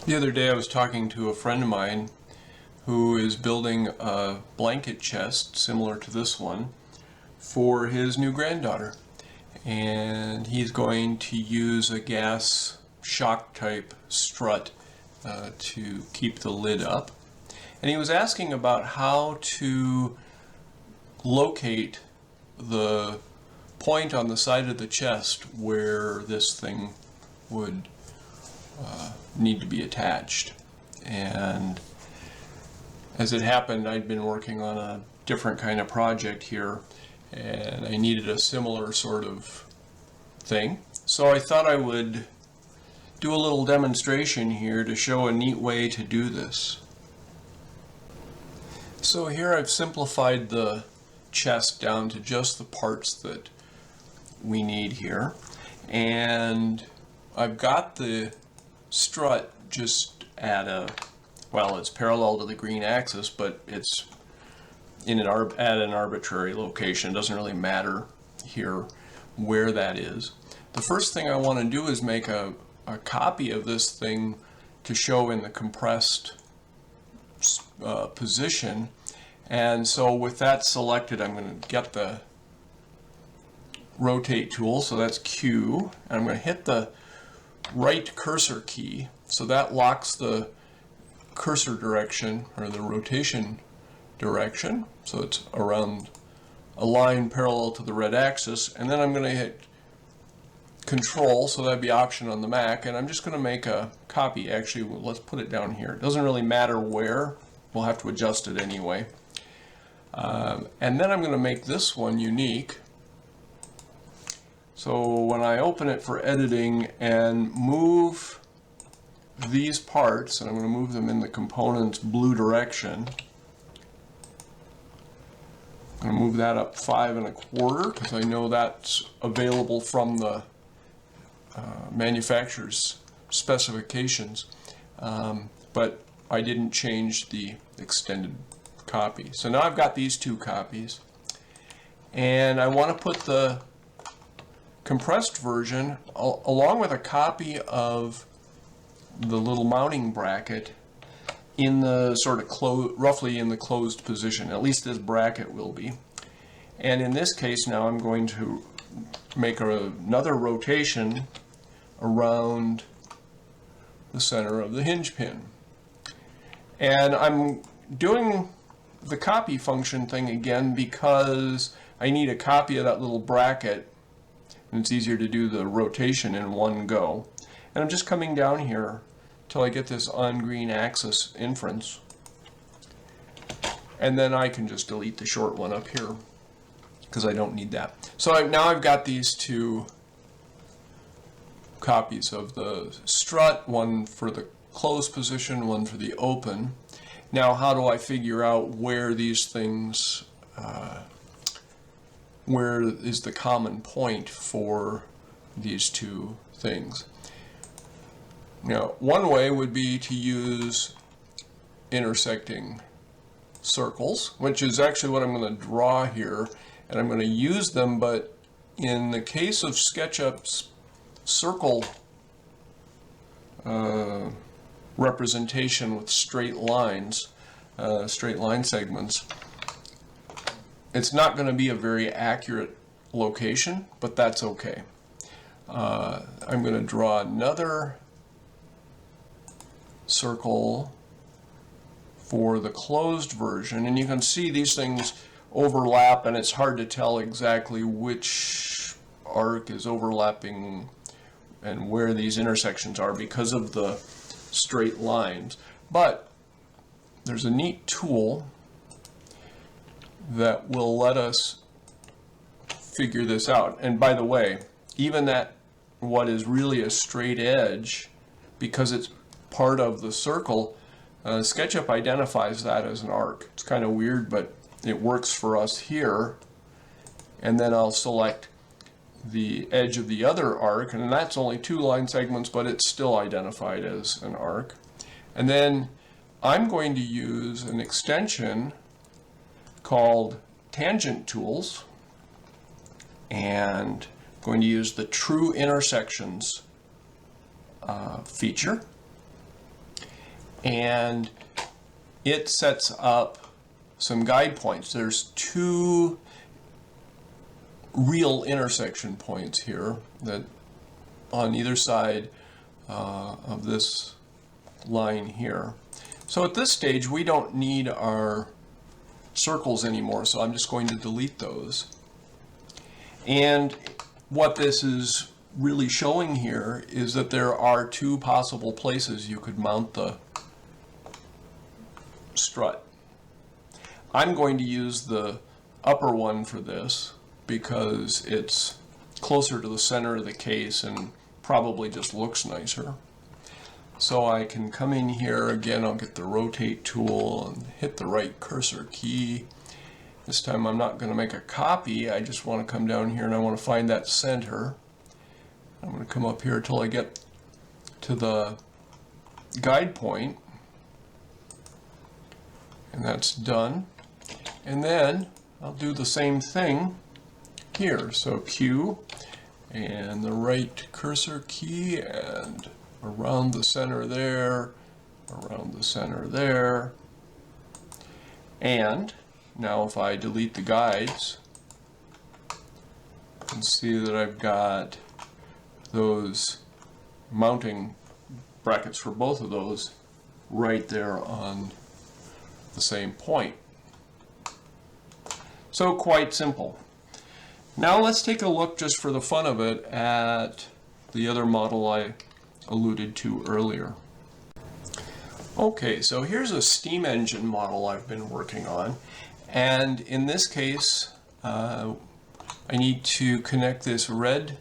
The other day I was talking to a friend of mine who is building a blanket chest similar to this one for his new granddaughter. And he's going to use a gas shock type strut to keep the lid up. And he was asking about how to locate the point on the side of the chest where this thing would need to be attached. And as it happened, I'd been working on a different kind of project here, and I needed a similar sort of thing. So I thought I would do a little demonstration here to show a neat way to do this. So here I've simplified the chest down to just the parts that we need here, and I've got the strut just at it's parallel to the green axis, but it's at an arbitrary location. It doesn't really matter here where that is. The first thing I want to do is make a copy of this thing to show in the compressed position. And so with that selected, I'm going to get the rotate tool, so that's Q, and I'm going to hit the right cursor key, so that locks the cursor direction, or the rotation direction, so it's around a line parallel to the red axis. And then I'm going to hit Control, so that'd be Option on the Mac, and I'm just going to make a copy. Actually, let's put it down here. It doesn't really matter where, we'll have to adjust it anyway. And then I'm going to make this one unique. So when I open it for editing and move these parts, and I'm going to move them in the component's blue direction, I'm going to move that up 5 1/4 because I know that's available from the manufacturer's specifications, but I didn't change the extended copy. So now I've got these two copies, and I want to put the compressed version along with a copy of the little mounting bracket in the sort of roughly in the closed position. At least this bracket will be. And in this case now I'm going to make another rotation around the center of the hinge pin. And I'm doing the copy function thing again because I need a copy of that little bracket, and it's easier to do the rotation in one go. And I'm just coming down here till I get this on green axis inference, and then I can just delete the short one up here because I don't need that. So now I've got these two copies of the strut, one for the closed position, one for the open. Now how do I figure out where these things where is the common point for these two things? Now, one way would be to use intersecting circles, which is actually what I'm going to draw here, and I'm going to use them, but in the case of SketchUp's circle representation with straight line segments, it's not going to be a very accurate location, but that's okay. I'm going to draw another circle for the closed version, and you can see these things overlap, and it's hard to tell exactly which arc is overlapping and where these intersections are because of the straight lines. But there's a neat tool that will let us figure this out. And by the way, even that what is really a straight edge, because it's part of the circle, SketchUp identifies that as an arc. It's kind of weird, but it works for us here. And then I'll select the edge of the other arc, and that's only 2 line segments, but it's still identified as an arc. And then I'm going to use an extension called Tangent Tools, and I'm going to use the True Intersections feature. and it sets up some guide points. There's two real intersection points here that on either side of this line here. So at this stage we don't need our circles anymore, so I'm just going to delete those. And what this is really showing here is that there are two possible places you could mount the strut. I'm going to use the upper one for this because it's closer to the center of the case and probably just looks nicer. So I can come in here again, I'll get the rotate tool and hit the right cursor key. This time I'm not going to make a copy, I just want to come down here and I want to find that center. I'm going to come up here until I get to the guide point, and that's done. And then I'll do the same thing here. So Q and the right cursor key and around the center there, around the center there. And now if I delete the guides, you can see that I've got those mounting brackets for both of those right there on the same point. So quite simple. Now let's take a look, just for the fun of it, at the other model I alluded to earlier. Okay, so here's a steam engine model I've been working on, and in this case I need to connect this red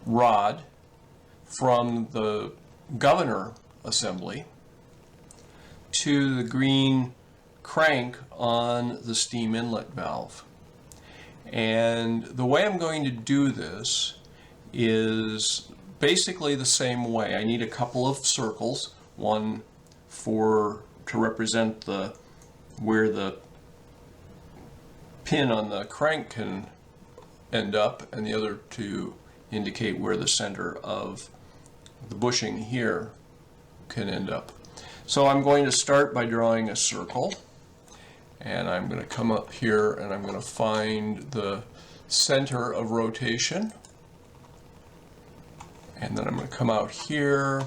rod from the governor assembly to the green crank on the steam inlet valve. And the way I'm going to do this is basically the same way. I need a couple of circles, one to represent where the pin on the crank can end up, and the other to indicate where the center of the bushing here can end up. So I'm going to start by drawing a circle, and I'm going to come up here and I'm going to find the center of rotation, and then I'm going to come out here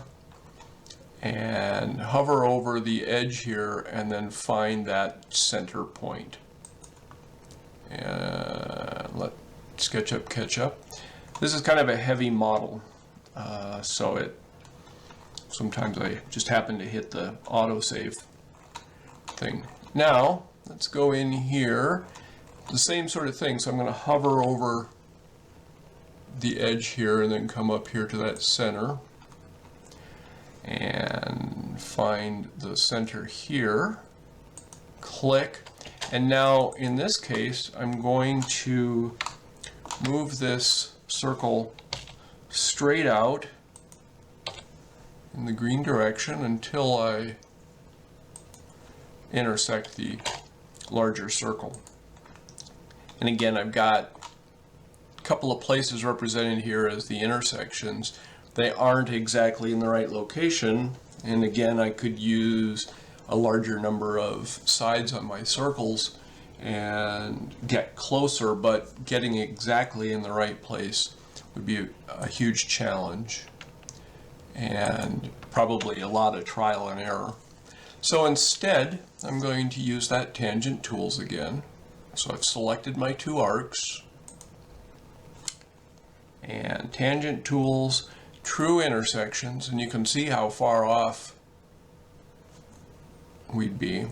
and hover over the edge here and then find that center point. And let SketchUp catch up. This is kind of a heavy model, so sometimes I just happen to hit the autosave thing. Now let's go in here, the same sort of thing. So I'm going to hover over the edge here and then come up here to that center and find the center here, click, and now in this case I'm going to move this circle straight out in the green direction until I intersect the larger circle. And again, I've got a couple of places represented here as the intersections. They aren't exactly in the right location, and again I could use a larger number of sides on my circles and get closer, but getting exactly in the right place would be a huge challenge and probably a lot of trial and error. So instead I'm going to use that tangent tools again. So I've selected my two arcs, and tangent tools, true intersections, and you can see how far off we'd be.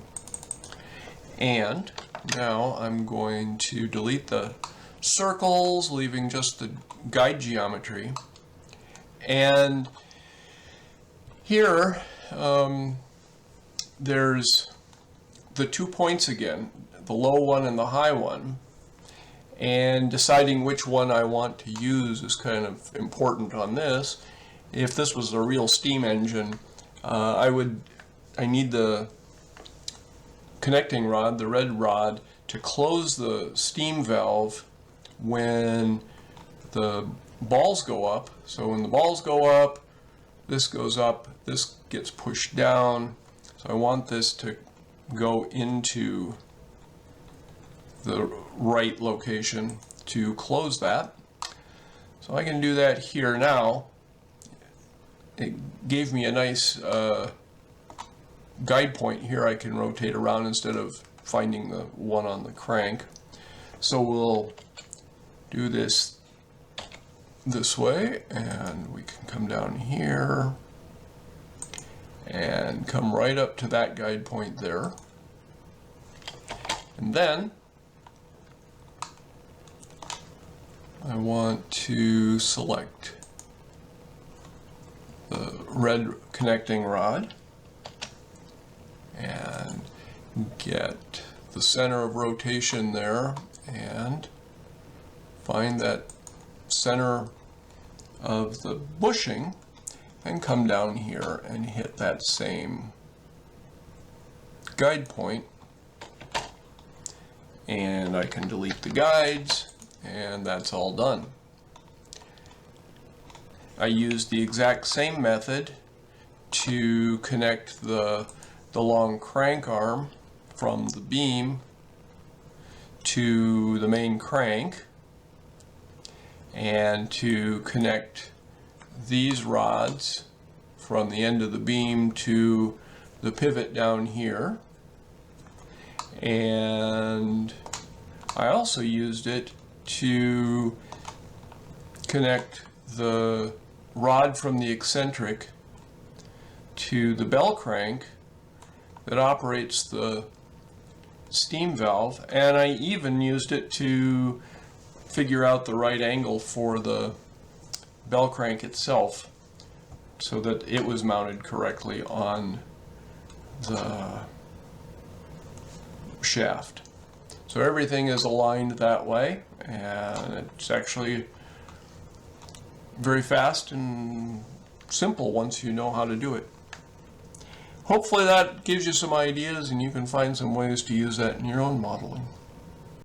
And now I'm going to delete the circles, leaving just the guide geometry. And here there's the 2 points again, the low one and the high one, and deciding which one I want to use is kind of important on this. If this was a real steam engine, I need the connecting rod, the red rod, to close the steam valve when the balls go up. So when the balls go up, this goes up, this gets pushed down. So I want this to go into the right location to close that. So I can do that here now. It gave me a nice guide point here I can rotate around instead of finding the one on the crank. So we'll do this way, and we can come down here and come right up to that guide point there. And then I want to select the red connecting rod and get the center of rotation there and find that center of the bushing and come down here and hit that same guide point, and I can delete the guides, and that's all done. I used the exact same method to connect the long crank arm from the beam to the main crank, and to connect these rods from the end of the beam to the pivot down here. And I also used it to connect the rod from the eccentric to the bell crank that operates the steam valve, and I even used it to figure out the right angle for the bell crank itself so that it was mounted correctly on the shaft. So everything is aligned that way, and it's actually very fast and simple once you know how to do it. Hopefully that gives you some ideas and you can find some ways to use that in your own modeling.